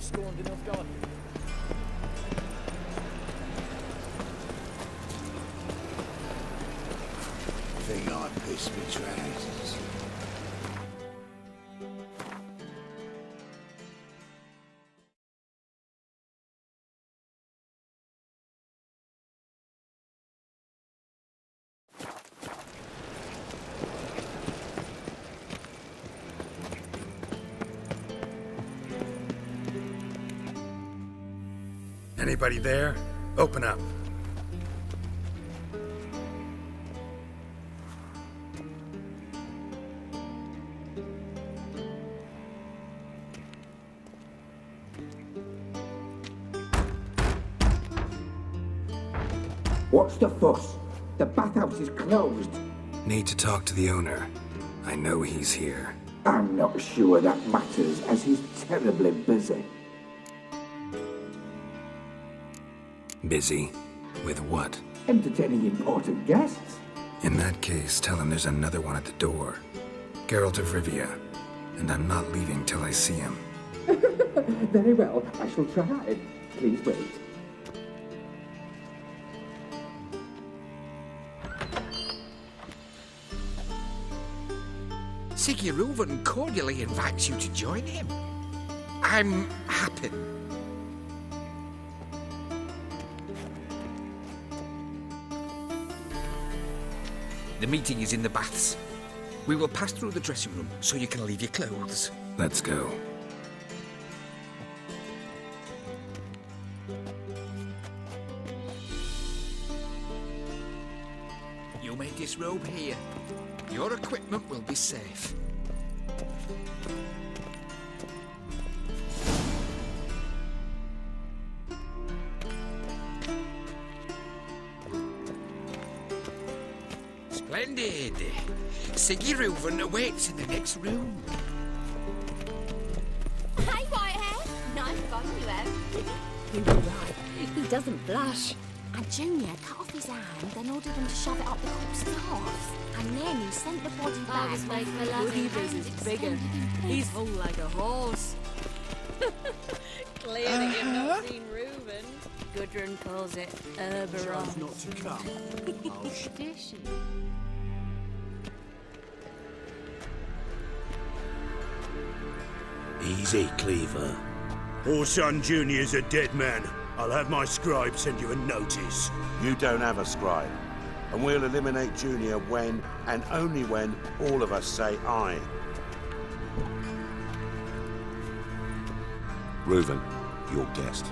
scorned enough God. Think I pissed me trousers. Anybody there? Open up. What's the fuss? The bathhouse is closed. Need to talk to the owner. I know he's here. I'm not sure that matters, as he's terribly busy. Busy? With what? Entertaining important guests. In that case, tell him there's another one at the door. Geralt of Rivia. And I'm not leaving till I see him. Very well, I shall try. Please wait. Sigurd cordially invites you to join him. I'm happy. The meeting is in the baths. We will pass through the dressing room so you can leave your clothes. Let's go. You may disrobe here. Your equipment will be safe. Splendid. Sigurd awaits in the next room. Hey, Whitehead. Nice fun you have. You were right. He doesn't blush. And Junior cut off his hand, then ordered him to shove it up the corpse's arse. And then he sent the body back. Was made for Woody is bigger. He's whole like a horse. Clearly you've not seen Reuben. Gudrun calls it Herberon. Not to come. Dishy. Easy, Cleaver. Orson Jr.'s a dead man. I'll have my scribe send you a notice. You don't have a scribe. And we'll eliminate Junior when, and only when, all of us say aye. Reuven, your guest.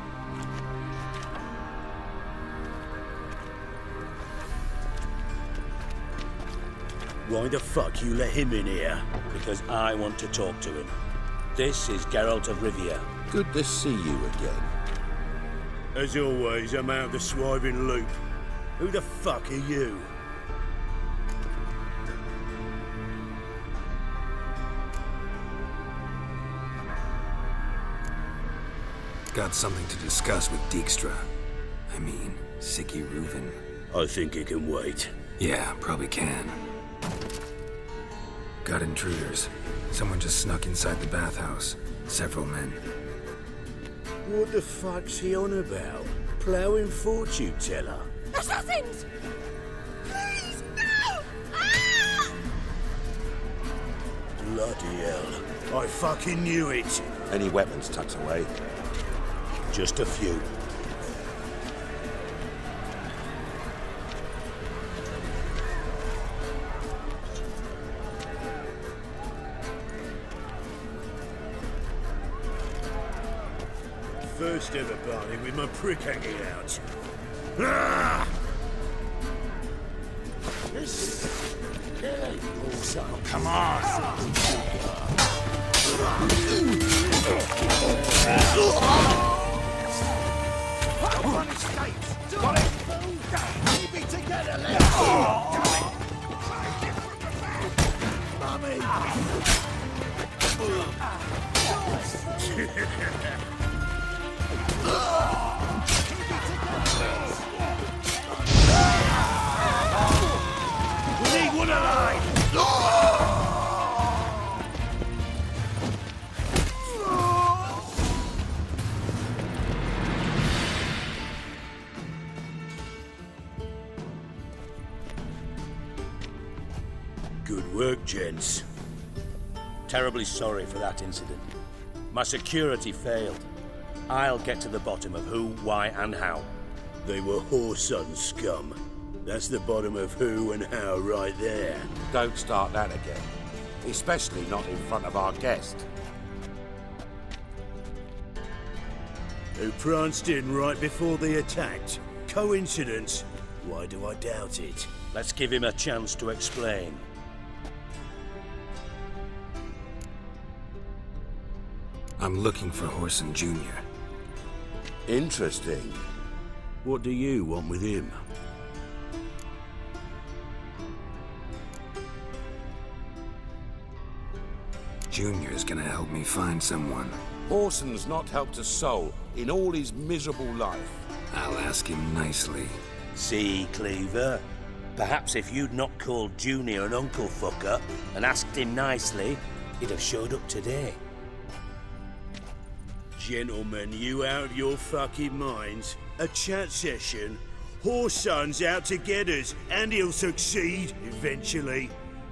Why the fuck you let him in here? Because I want to talk to him. This is Geralt of Rivia. Good to see you again. As always, I'm out of the swiving loop. Who the fuck are you? Got something to discuss with Dijkstra. I mean, Sicky Reuven. I think he can wait. Yeah, probably can. Got intruders. Someone just snuck inside the bathhouse. Several men. What the fuck's he on about? Ploughing fortune teller? Assassins! Please, no! Ah! Bloody hell. I fucking knew it. Any weapons tucked away? Just a few. First ever party with my prick hanging out. Ah! This killing also. Come on! One escapes. Got it. Keep it together, let's Mummy. We need one alive! Good work, gents. Terribly sorry for that incident. My security failed. I'll get to the bottom of who, why, and how. They were whoreson scum. That's the bottom of who and how right there. Don't start that again. Especially not in front of our guest. Who pranced in right before they attacked. Coincidence? Why do I doubt it? Let's give him a chance to explain. I'm looking for Horson Jr. Interesting. What do you want with him? Junior's gonna help me find someone. Horson's not helped a soul in all his miserable life. I'll ask him nicely. See, Cleaver? Perhaps if you'd not called Junior an uncle fucker and asked him nicely, he'd have showed up today. Gentlemen, you out of your fucking minds? A chat session? Horson's out to get us, and he'll succeed eventually.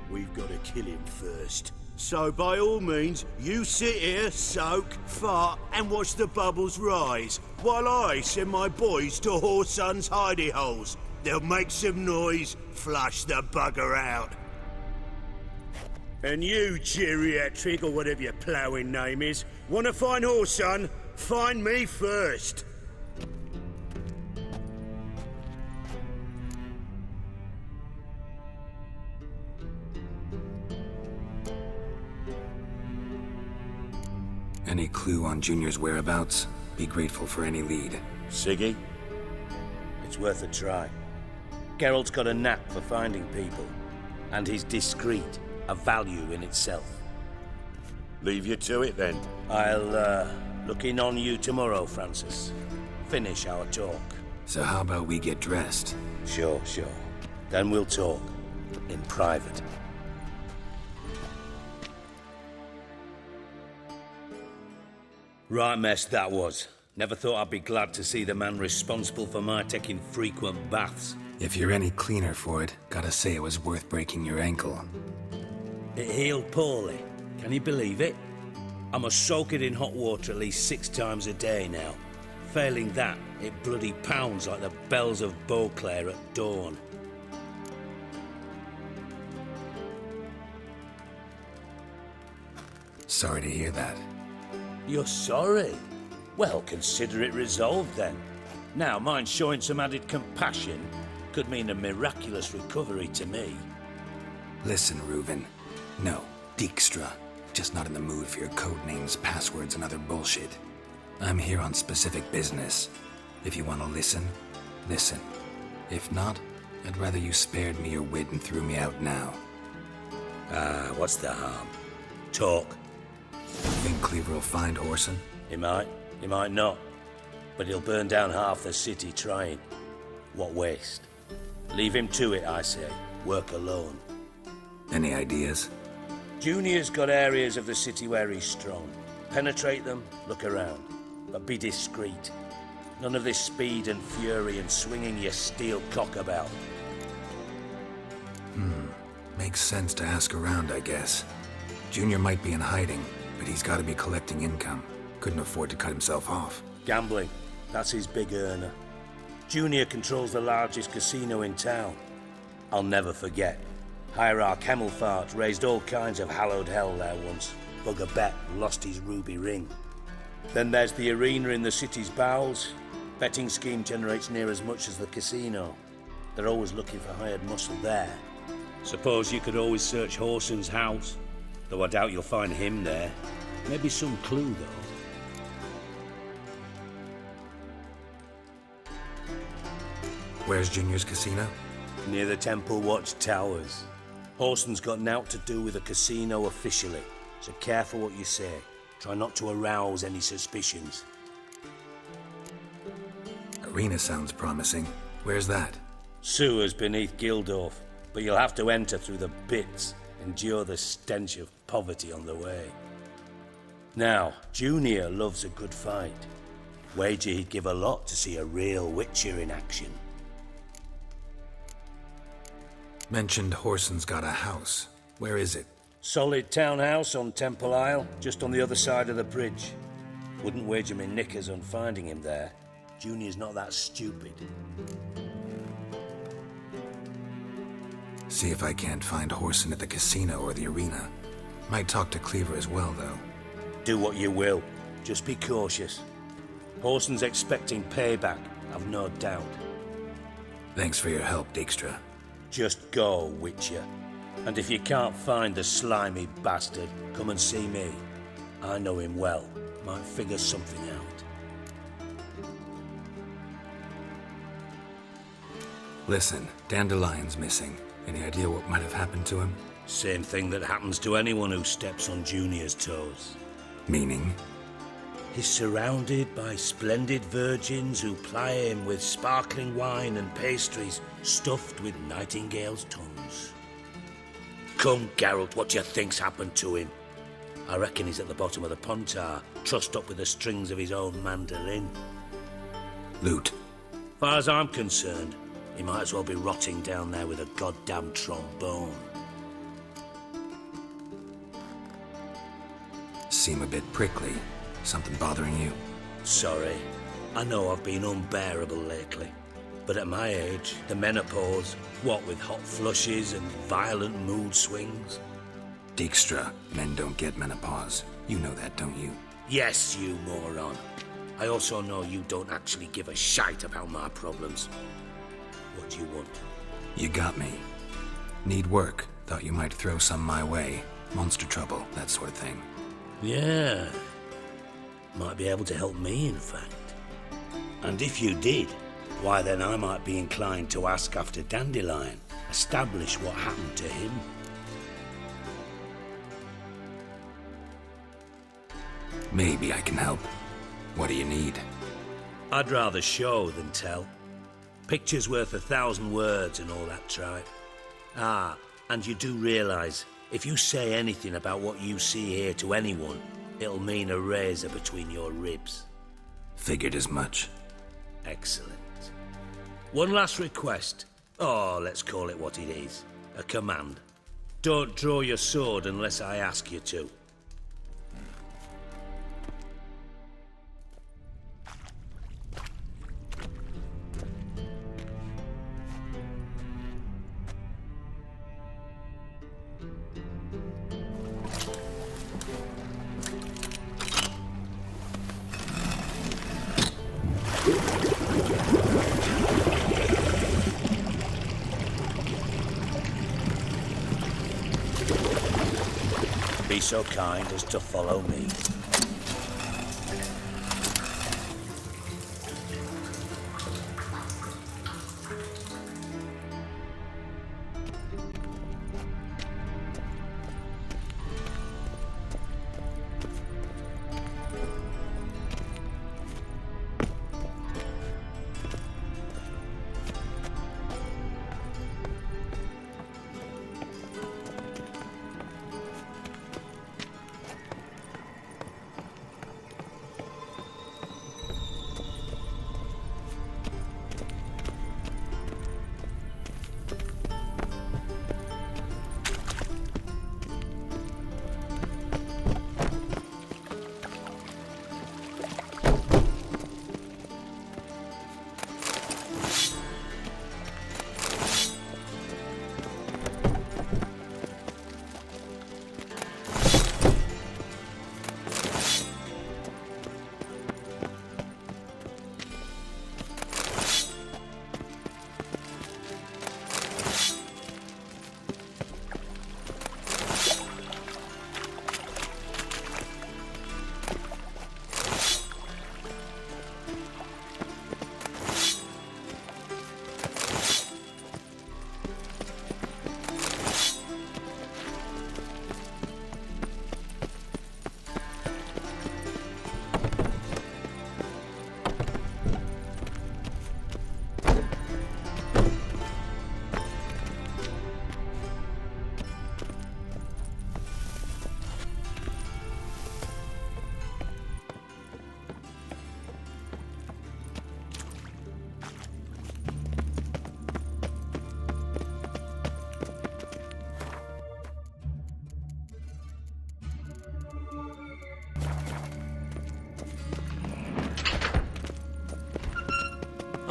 We've got to kill him first. So by all means, you sit here, soak, fart, and watch the bubbles rise, while I send my boys to Horson's hidey holes. They'll make some noise, flush the bugger out. And you, geriatric, or whatever your ploughing name is, want to find Horson? Find me first. Any clue on Junior's whereabouts? Be grateful for any lead. Siggy? It's worth a try. Geralt's got a knack for finding people, and he's discreet, a value in itself. Leave you to it then. I'll, look in on you tomorrow, Francis. Finish our talk. So how about we get dressed? Sure. Then we'll talk. In private. Right mess that was. Never thought I'd be glad to see the man responsible for my taking frequent baths. If you're any cleaner for it, gotta say it was worth breaking your ankle. It healed poorly. Can you believe it? I must soak it in hot water at least 6 times a day now. Failing that, it bloody pounds like the bells of Beauclair at dawn. Sorry to hear that. You're sorry? Well, consider it resolved then. Now, mind showing some added compassion could mean a miraculous recovery to me. Listen, Reuven. No, Dijkstra. Just not in the mood for your code names, passwords, and other bullshit. I'm here on specific business. If you want to listen, listen. If not, I'd rather you spared me your wit and threw me out now. What's the harm? Talk. Think Cleaver will find Horson? He might not. But he'll burn down half the city trying. What waste. Leave him to it, I say. Work alone. Any ideas? Junior's got areas of the city where he's strong. Penetrate them, look around. But be discreet. None of this speed and fury and swinging your steel cock about. Makes sense to ask around, I guess. Junior might be in hiding, but he's got to be collecting income. Couldn't afford to cut himself off. Gambling. That's his big earner. Junior controls the largest casino in town. I'll never forget. Hierarch Hemmelfart raised all kinds of hallowed hell there once. Bugger bet lost his ruby ring. Then there's the arena in the city's bowels. Betting scheme generates near as much as the casino. They're always looking for hired muscle there. Suppose you could always search Horson's house. Though I doubt you'll find him there. Maybe some clue, though. Where's Junior's casino? Near the Temple Watch Towers. Horson's got naught to do with the casino officially, so careful what you say. Try not to arouse any suspicions. Arena sounds promising. Where's that? Sewers beneath Gildorf, but you'll have to enter through the bits, endure the stench of poverty on the way. Now, Junior loves a good fight. Wager he'd give a lot to see a real Witcher in action. Mentioned Horson's got a house. Where is it? Solid townhouse on Temple Isle, just on the other side of the bridge. Wouldn't wager me knickers on finding him there. Junior's not that stupid. See if I can't find Horson at the casino or the arena. Might talk to Cleaver as well, though. Do what you will. Just be cautious. Horson's expecting payback, I've no doubt. Thanks for your help, Dijkstra. Just go, Witcher. And if you can't find the slimy bastard, come and see me. I know him well. Might figure something out. Listen, Dandelion's missing. Any idea what might have happened to him? Same thing that happens to anyone who steps on Junior's toes. Meaning? He's surrounded by splendid virgins who ply him with sparkling wine and pastries stuffed with nightingales' tongues. Come, Geralt, what do you think's happened to him? I reckon he's at the bottom of the Pontar, trussed up with the strings of his own mandolin. Loot. Far as I'm concerned, he might as well be rotting down there with a goddamn trombone. Seem a bit prickly. Something bothering you? Sorry. I know I've been unbearable lately. But at my age, the menopause, what with hot flushes and violent mood swings? Dijkstra, men don't get menopause. You know that, don't you? Yes, you moron. I also know you don't actually give a shite about my problems. What do you want? You got me. Need work. Thought you might throw some my way. Monster trouble, that sort of thing. Yeah. Might be able to help me, in fact. And if you did, why then I might be inclined to ask after Dandelion, establish what happened to him. Maybe I can help. What do you need? I'd rather show than tell. Picture's worth 1,000 words and all that tripe. Ah, and you do realise, if you say anything about what you see here to anyone, it'll mean a razor between your ribs. Figured as much. Excellent. One last request. Oh, let's call it what it is. A command. Don't draw your sword unless I ask you to. Be so kind as to follow me.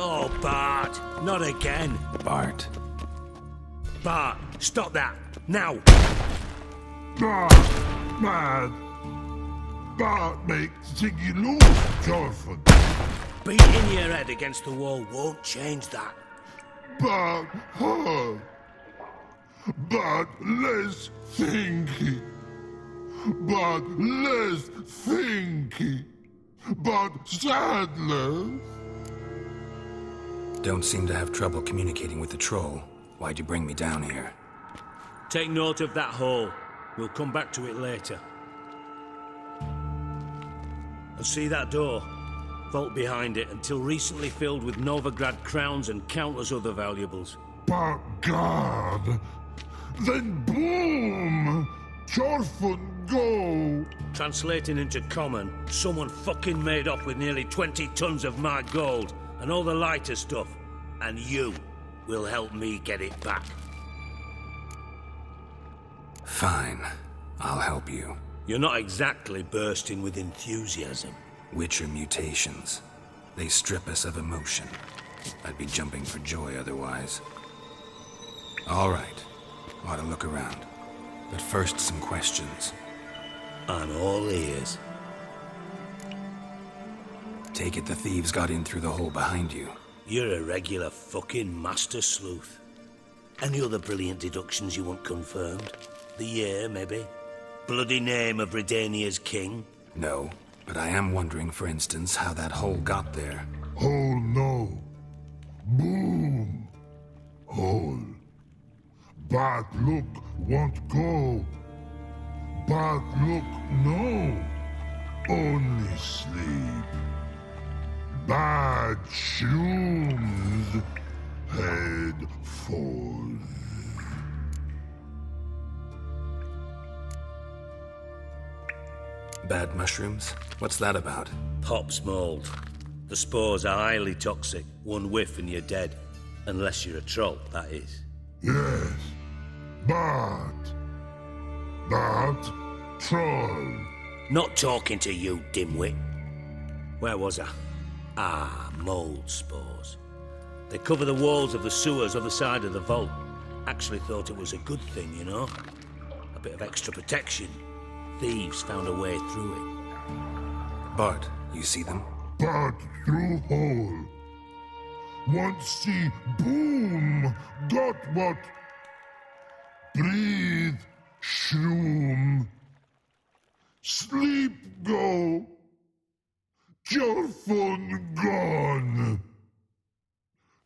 Oh, Bart, not again. Bart. Bart, stop that, now. Mad. Bart makes Ziggy lose, Jonathan. Beating your head against the wall won't change that. Bart hard. Bart less thinky. Bart less thinky. Bart sadler. Don't seem to have trouble communicating with the troll. Why'd you bring me down here? Take note of that hole. We'll come back to it later. And see that door? Vault behind it, until recently filled with Novigrad crowns and countless other valuables. But God, then boom! Chorfun go! Translating into common, someone fucking made off with nearly 20 tons of my gold and all the lighter stuff, and you will help me get it back. Fine. I'll help you. You're not exactly bursting with enthusiasm. Witcher mutations. They strip us of emotion. I'd be jumping for joy otherwise. All right. Ought to look around. But first, some questions. I'm all ears. Take it the thieves got in through the hole behind you. You're a regular fucking master sleuth. Any other brilliant deductions you want confirmed? The year, maybe? Bloody name of Redania's king? No, but I am wondering, for instance, how that hole got there. Hole no. Boom. Hole. Bad look won't go. Bad look no. Only sleep. Bad shoes. Head falls. Bad mushrooms? What's that about? Pop's mold. The spores are highly toxic. One whiff and you're dead. Unless you're a troll, that is. Yes. Bad. Bad troll. Not talking to you, dimwit. Where was I? Ah, mold spores. They cover the walls of the sewers other side of the vault. Actually thought it was a good thing, you know? A bit of extra protection. Thieves found a way through it. Bart, you see them? Bad through hole. Want see boom. Got what? Breathe. Shroom. Sleep go. Your phone gone.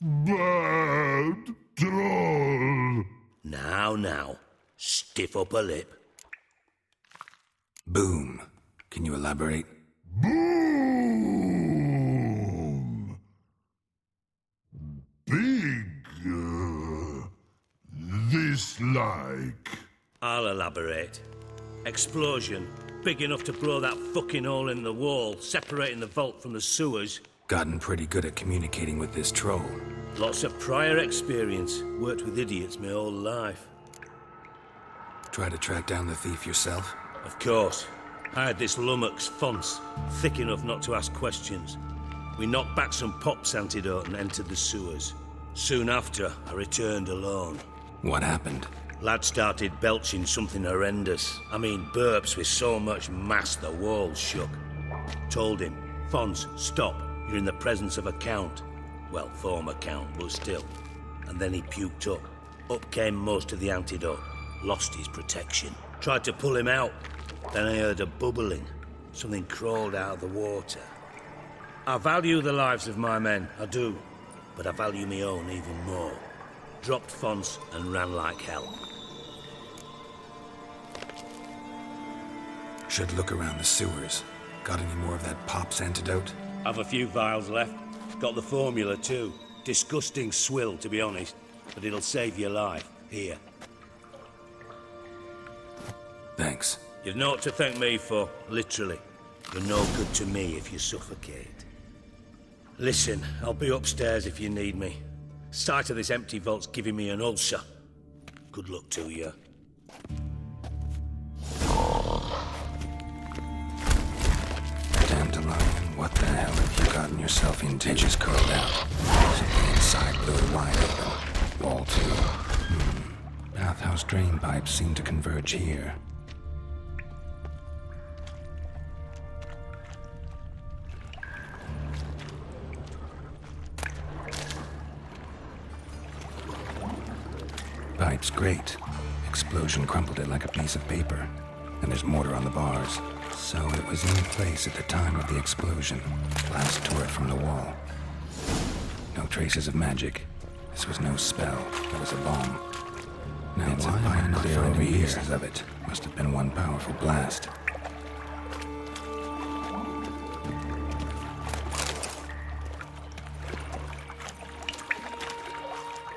Bad troll. Now. Stiff up a lip. Boom. Can you elaborate? Boom. Big. This like. I'll elaborate. Explosion. Big enough to blow that fucking hole in the wall, separating the vault from the sewers. Gotten pretty good at communicating with this troll. Lots of prior experience. Worked with idiots my whole life. Try to track down the thief yourself? Of course. I had this lummox, Fonce, thick enough not to ask questions. We knocked back some Pop's antidote and entered the sewers. Soon after, I returned alone. What happened? Lad started belching something horrendous. I mean, burps with so much mass the walls shook. Told him, Fonce, stop. You're in the presence of a count. Well, former count, but still. And then he puked up. Up came most of the antidote. Lost his protection. Tried to pull him out. Then I heard a bubbling. Something crawled out of the water. I value the lives of my men, I do. But I value my own even more. Dropped Fonce and ran like hell. Should look around the sewers. Got any more of that Pop's antidote? Have a few vials left. Got the formula too. Disgusting swill, to be honest. But it'll save your life. Here. Thanks. You've naught to thank me for, literally. You're no good to me if you suffocate. Listen, I'll be upstairs if you need me. Sight of this empty vault's giving me an ulcer. Good luck to you. Dandelion, what the hell have you gotten yourself into? Edges curled out. Something inside blew it wide open. Wall to. Bathhouse drain pipes seem to converge here. Pipe's great. Explosion crumpled it like a piece of paper. And there's mortar on the bars. So it was in place at the time of the explosion. Blast tore it from the wall. No traces of magic. This was no spell. It was a bomb. Now it's why am I not finding pieces of it? Must have been one powerful blast.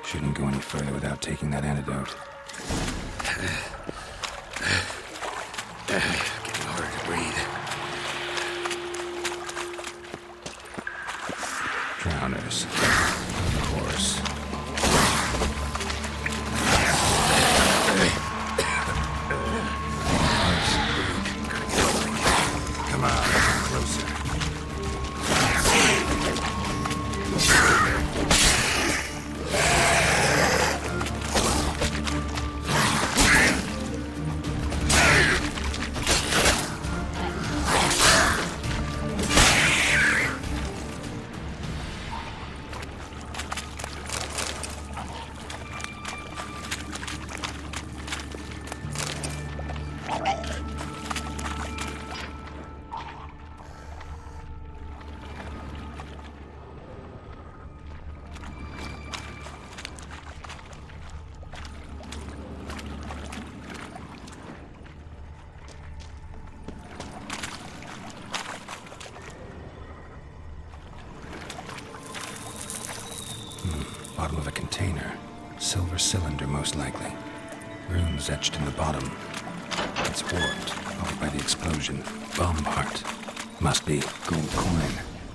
Shouldn't go any further without taking that antidote. Getting harder to breathe. Drowners. Of course. Come on, closer. Bottom of a container. Silver cylinder, most likely. Runes etched in the bottom. It's warped, probably by the explosion. Bomb part. Must be gold coin.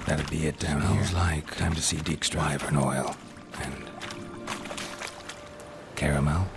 That'd be it down here. Smells like time to see Deek's Wyvern oil. And caramel.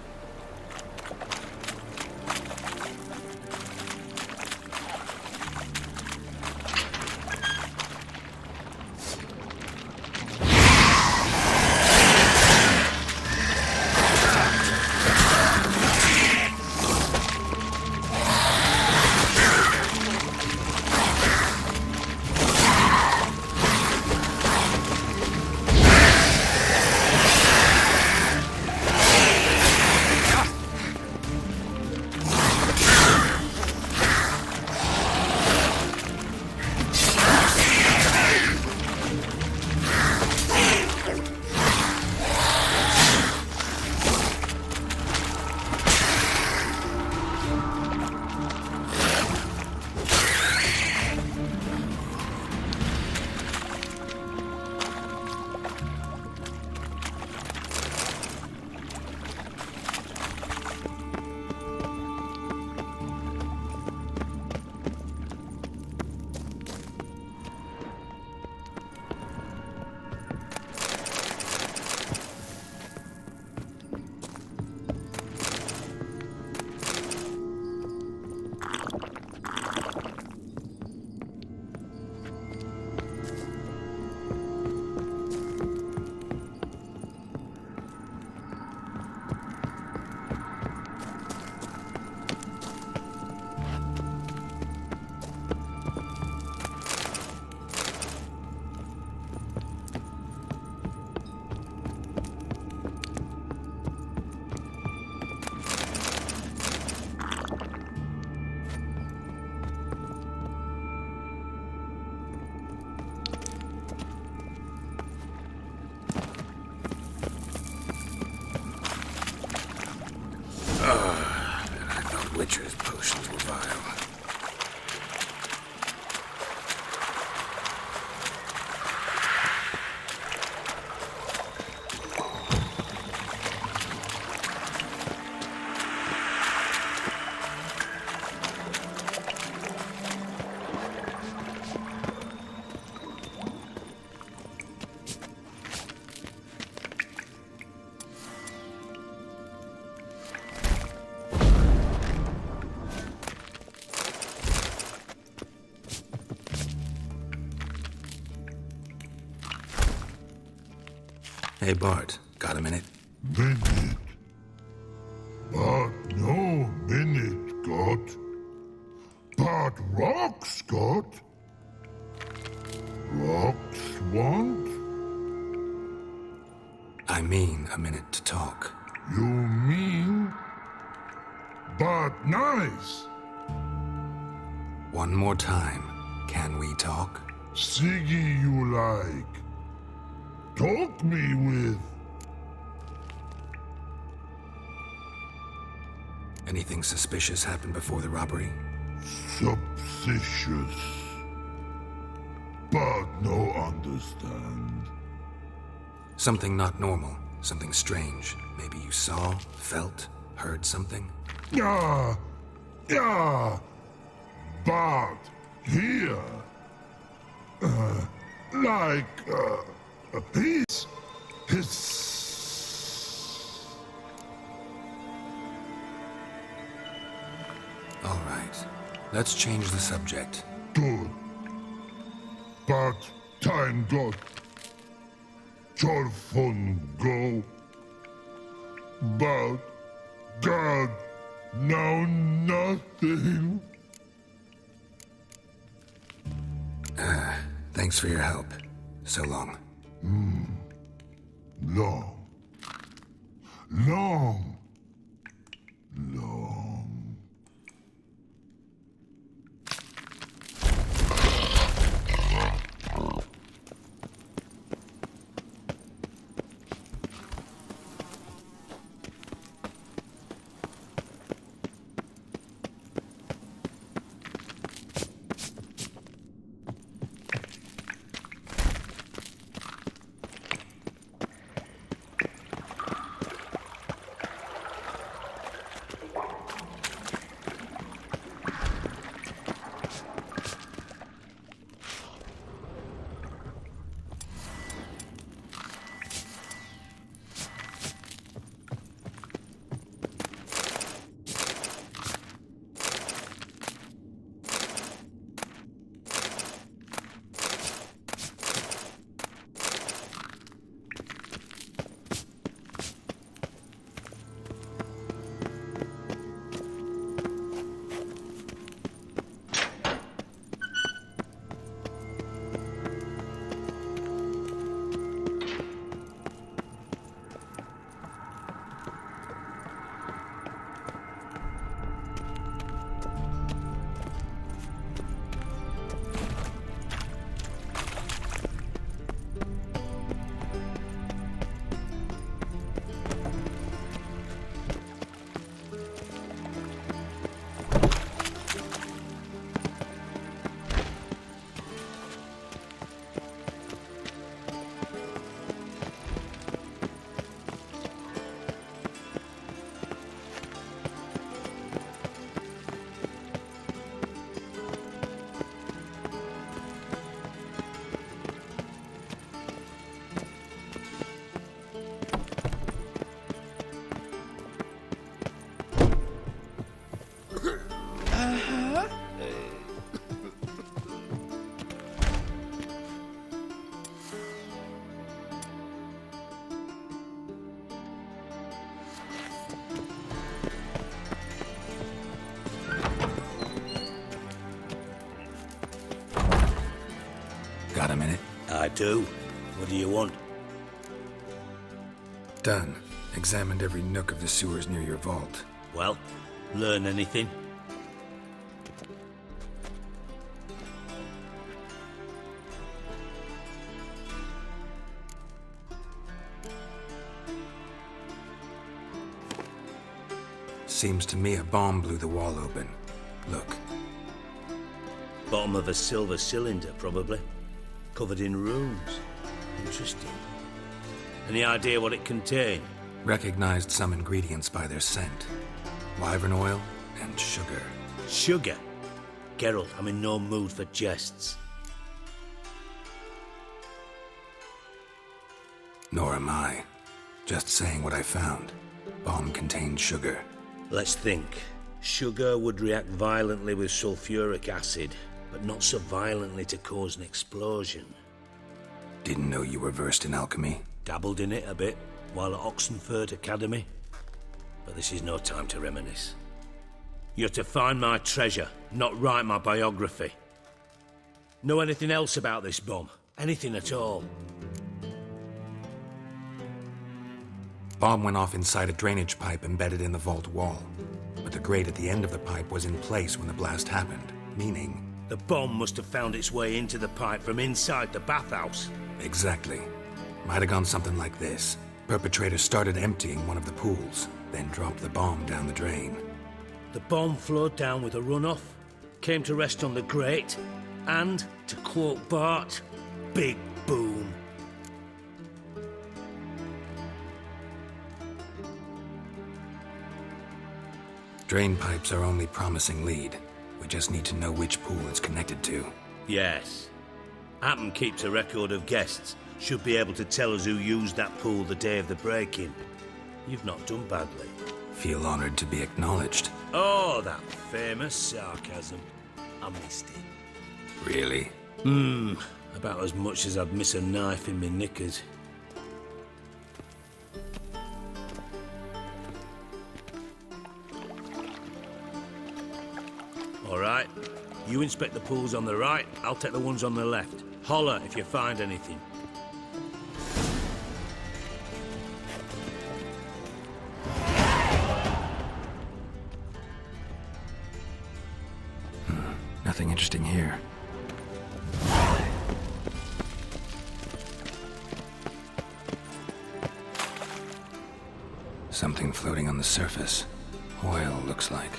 Witcher's potions were vile. Hey, Bart, got a minute? Minute. But no minute got. But rocks got. Rocks want? I mean a minute to talk. You mean? But nice. One more time. Can we talk? Siggy you like. Talk me with. Anything suspicious happened before the robbery? Suspicious. But no understand. Something not normal. Something strange. Maybe you saw, felt, heard something? Yeah. But here. His. All right. Let's change the subject. Good. But time got. Fun go. But God, now nothing. Thanks for your help. So long. Long. Long. Long. Got a minute? I do. What do you want? Done. Examined every nook of the sewers near your vault. Well, learn anything? Seems to me a bomb blew the wall open. Look. Bottom of a silver cylinder, probably. Covered in runes. Interesting. Any idea what it contained? Recognized some ingredients by their scent. Wyvern oil and sugar. Sugar? Geralt, I'm in no mood for jests. Nor am I. Just saying what I found. Bomb contained sugar. Let's think. Sugar would react violently with sulfuric acid, but not so violently to cause an explosion. Didn't know you were versed in alchemy. Dabbled in it a bit while at Oxenford Academy. But this is no time to reminisce. You're to find my treasure, not write my biography. Know anything else about this bomb? Anything at all? Bomb went off inside a drainage pipe embedded in the vault wall. But the grate at the end of the pipe was in place when the blast happened, meaning... The bomb must have found its way into the pipe from inside the bathhouse. Exactly. Might have gone something like this. Perpetrator started emptying one of the pools, then dropped the bomb down the drain. The bomb flowed down with a runoff, came to rest on the grate, and, to quote Bart, big boom. Drain pipes are only promising lead. We just need to know which pool it's connected to. Yes. Appen keeps a record of guests. Should be able to tell us who used that pool the day of the break-in. You've not done badly. Feel honored to be acknowledged. Oh, that famous sarcasm. I missed it. Really? About as much as I'd miss a knife in my knickers. All right. You inspect the pools on the right, I'll take the ones on the left. Holler if you find anything. Nothing interesting here. Something floating on the surface. Oil, looks like.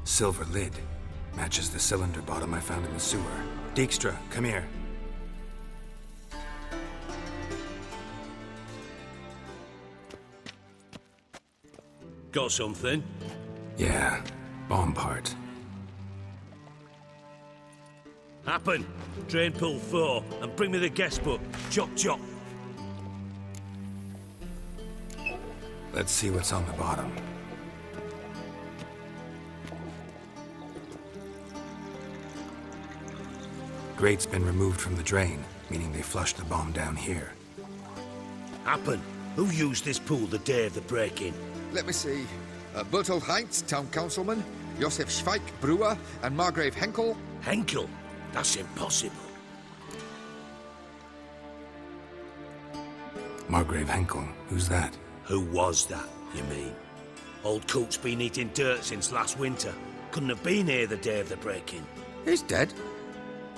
Silver lid. Matches the cylinder bottom I found in the sewer. Dijkstra, come here. Got something? Yeah, bomb part. Happen. Drain pool 4, and bring me the guest book. Chop chop. Let's see what's on the bottom. Grate's been removed from the drain, meaning they flushed the bomb down here. Happen. Who used this pool the day of the break-in? Let me see. Bertold Heinz, town councilman, Josef Schweik, brewer, and Margrave Henkel. Henkel? That's impossible. Margrave Henkel? Who's that? Who was that, you mean? Old Coot's been eating dirt since last winter. Couldn't have been here the day of the break-in. He's dead?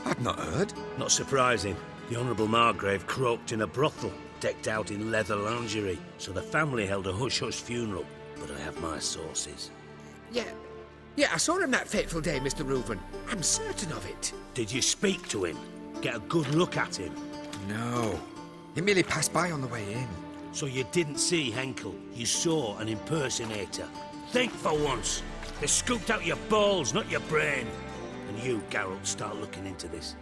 I'd not heard. Not surprising. The Honourable Margrave croaked in a brothel, decked out in leather lingerie, so the family held a hush-hush funeral. But I have my sources. Yeah, I saw him that fateful day, Mr. Reuven. I'm certain of it. Did you speak to him? Get a good look at him? No. He merely passed by on the way in. So you didn't see Henkel, you saw an impersonator. Think for once. They scooped out your balls, not your brain. And you, Geralt, start looking into this.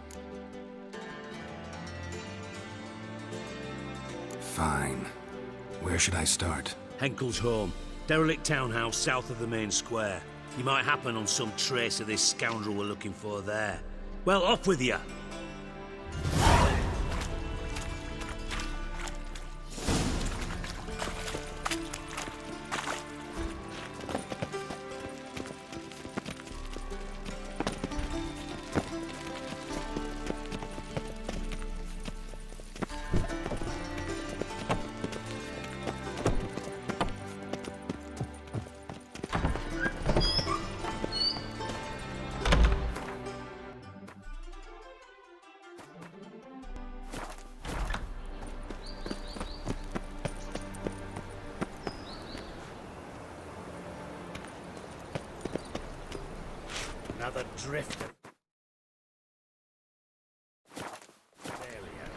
Fine. Where should I start? Henkel's home. Derelict townhouse south of the main square. You might happen on some trace of this scoundrel we're looking for there. Well, off with you. Another drifter. There we are.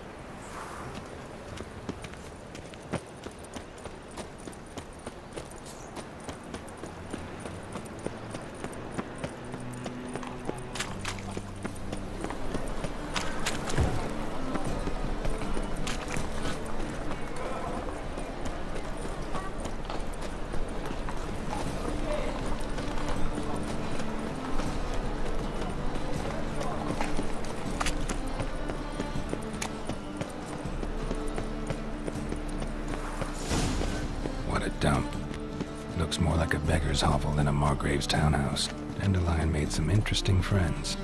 beggar's hovel than a Margrave's townhouse. Dandelion made some interesting friends.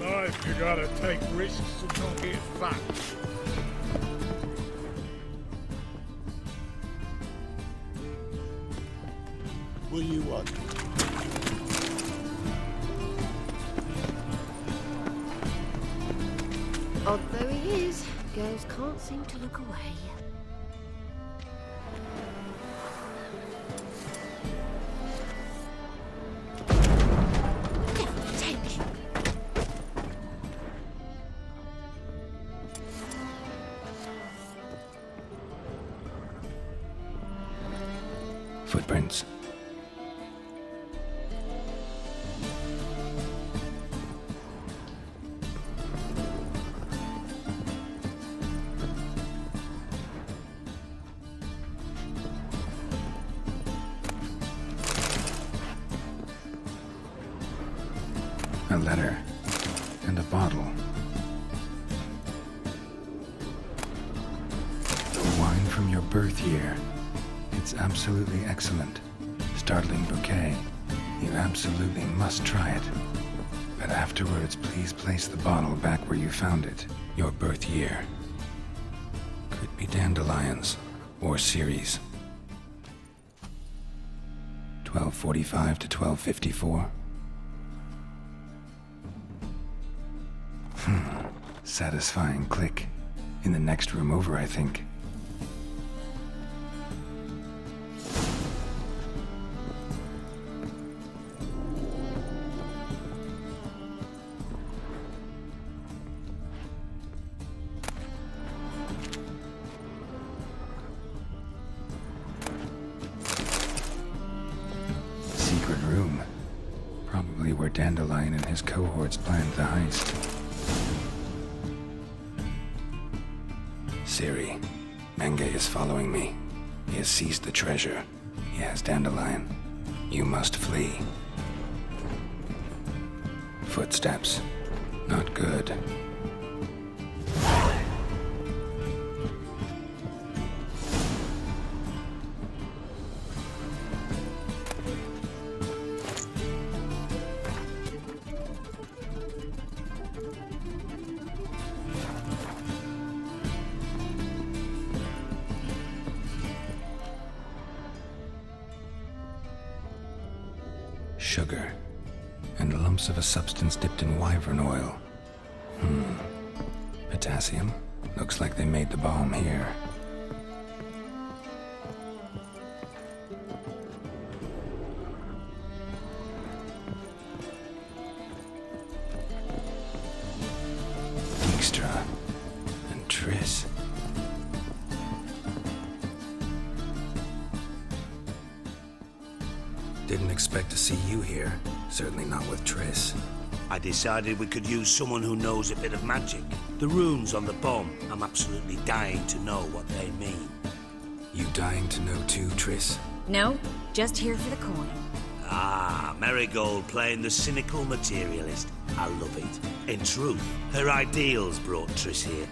Life, you gotta take risks and not get fucked. What do you want? Odd though he is, girls can't seem to look away. Footprints. A letter and a bottle. The wine from your birth year. It's absolutely excellent. Startling bouquet. You absolutely must try it. But afterwards, please place the bottle back where you found it. Your birth year. Could be dandelions or Ceres. 1245 to 1254. Satisfying click. In the next room over, I think. Secret room. Probably where Dandelion and his cohorts planned the heist. Siri, Menge is following me. He has seized the treasure. He has Dandelion. You must flee. Footsteps. Not good. Sugar, and lumps of a substance dipped in wyvern oil. Potassium? Looks like they made the bomb here. Dijkstra and Triss. Didn't expect to see you here. Certainly not with Triss. I decided we could use someone who knows a bit of magic. The runes on the bomb, I'm absolutely dying to know what they mean. You dying to know too, Triss? No, just here for the coin. Ah, Marigold playing the cynical materialist. I love it. In truth, her ideals brought Triss here.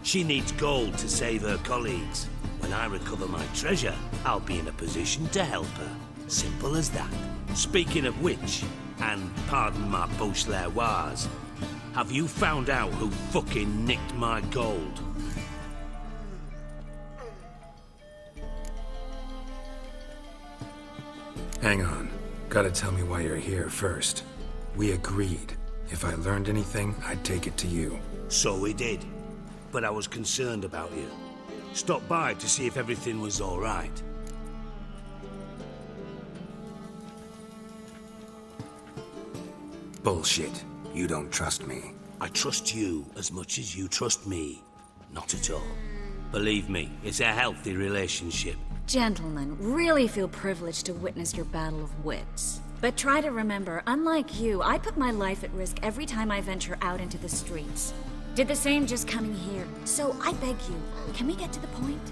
She needs gold to save her colleagues. When I recover my treasure, I'll be in a position to help her. Simple as that. Speaking of which, and pardon my Beauclervoise, have you found out who fucking nicked my gold? Hang on. Gotta tell me why you're here first. We agreed. If I learned anything, I'd take it to you. So we did. But I was concerned about you. Stopped by to see if everything was all right. Bullshit. You don't trust me. I trust you as much as you trust me. Not at all. Believe me, it's a healthy relationship. Gentlemen, really feel privileged to witness your battle of wits. But try to remember, unlike you, I put my life at risk every time I venture out into the streets. Did the same just coming here. So I beg you, can we get to the point?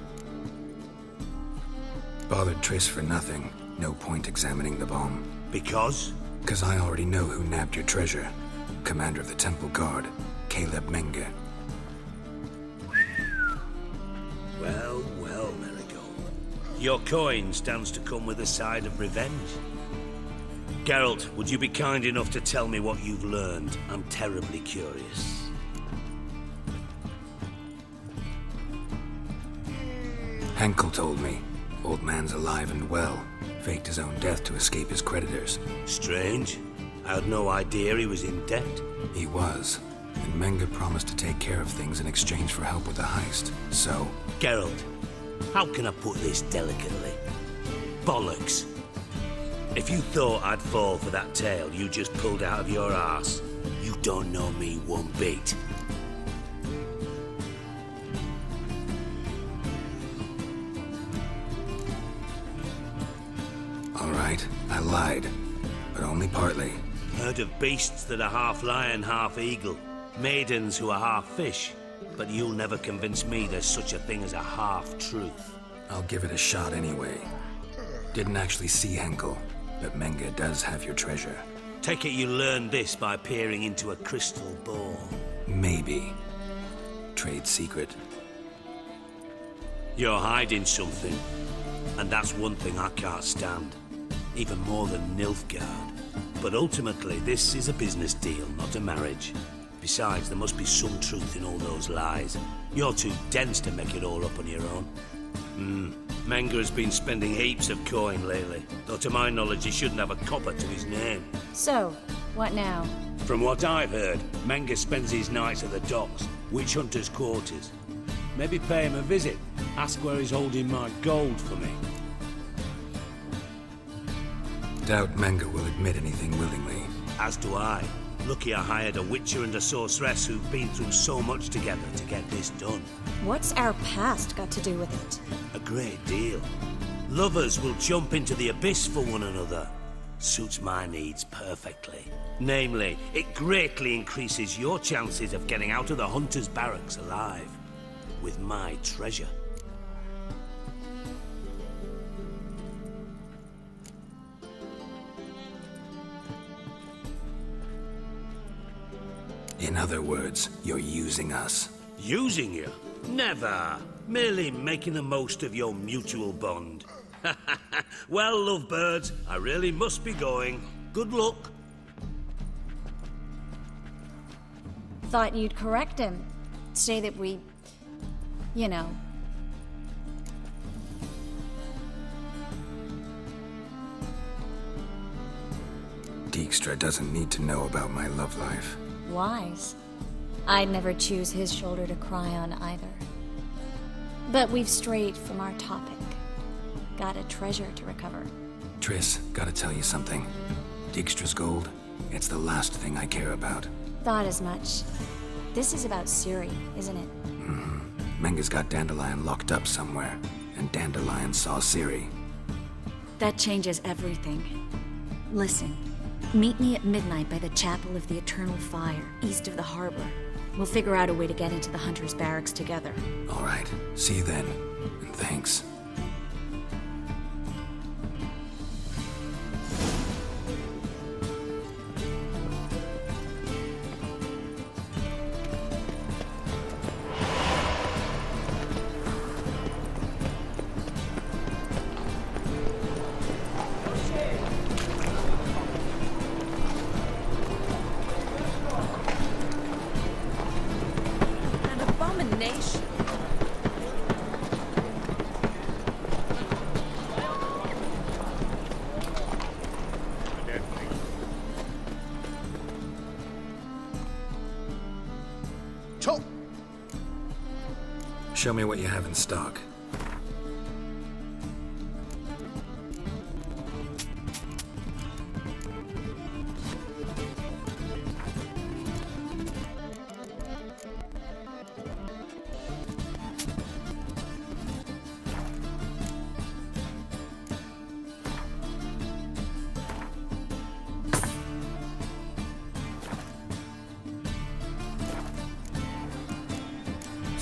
Bothered Triss for nothing. No point examining the bomb. Because? Because I already know who nabbed your treasure. Commander of the Temple Guard, Caleb Menge. Well, well, Marigold. Your coin stands to come with a side of revenge. Geralt, would you be kind enough to tell me what you've learned? I'm terribly curious. Henkel told me. Old man's alive and well. Faked his own death to escape his creditors. Strange. I had no idea he was in debt. He was. And Menge promised to take care of things in exchange for help with the heist. So... Geralt, how can I put this delicately? Bollocks. If you thought I'd fall for that tale you just pulled out of your arse, you don't know me one bit. All right, I lied. But only partly. Heard of beasts that are half lion, half eagle. Maidens who are half fish. But you'll never convince me there's such a thing as a half-truth. I'll give it a shot anyway. Didn't actually see Henkel, but Menge does have your treasure. Take it you learned this by peering into a crystal ball. Maybe. Trade secret. You're hiding something. And that's one thing I can't stand. Even more than Nilfgaard. But ultimately, this is a business deal, not a marriage. Besides, there must be some truth in all those lies. You're too dense to make it all up on your own. Menge has been spending heaps of coin lately. Though to my knowledge, he shouldn't have a copper to his name. So, what now? From what I've heard, Menge spends his nights at the docks, witch hunters' quarters. Maybe pay him a visit. Ask where he's holding my gold for me. Doubt Menge will admit anything willingly. As do I. Lucky I hired a witcher and a sorceress who've been through so much together to get this done. What's our past got to do with it? A great deal. Lovers will jump into the abyss for one another. Suits my needs perfectly. Namely, it greatly increases your chances of getting out of the hunter's barracks alive. With my treasure. In other words, you're using us. Using you? Never. Merely making the most of your mutual bond. Well, lovebirds, I really must be going. Good luck. Thought you'd correct him. Say that we... you know... Dijkstra doesn't need to know about my love life. Wise. I'd never choose his shoulder to cry on either. But we've strayed from our topic. Got a treasure to recover. Triss, gotta tell you something. Dijkstra's gold, it's the last thing I care about. Thought as much. This is about Ciri, isn't it? Menge's got Dandelion locked up somewhere, and Dandelion saw Ciri. That changes everything. Listen, meet me at midnight by the Chapel of the Eternal Fire, east of the harbor. We'll figure out a way to get into the Hunter's Barracks together. All right, see you then, and thanks. An abomination. Top. Show me what you have in stock.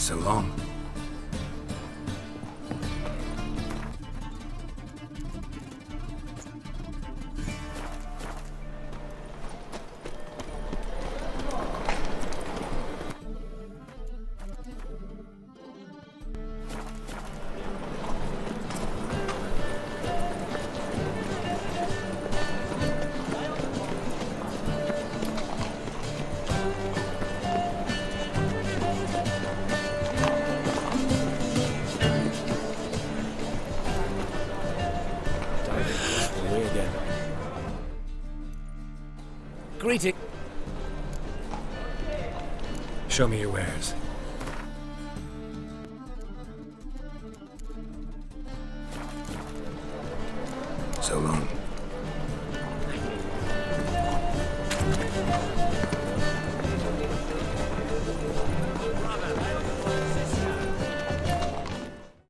So long. Greeting. Show me your wares. So long.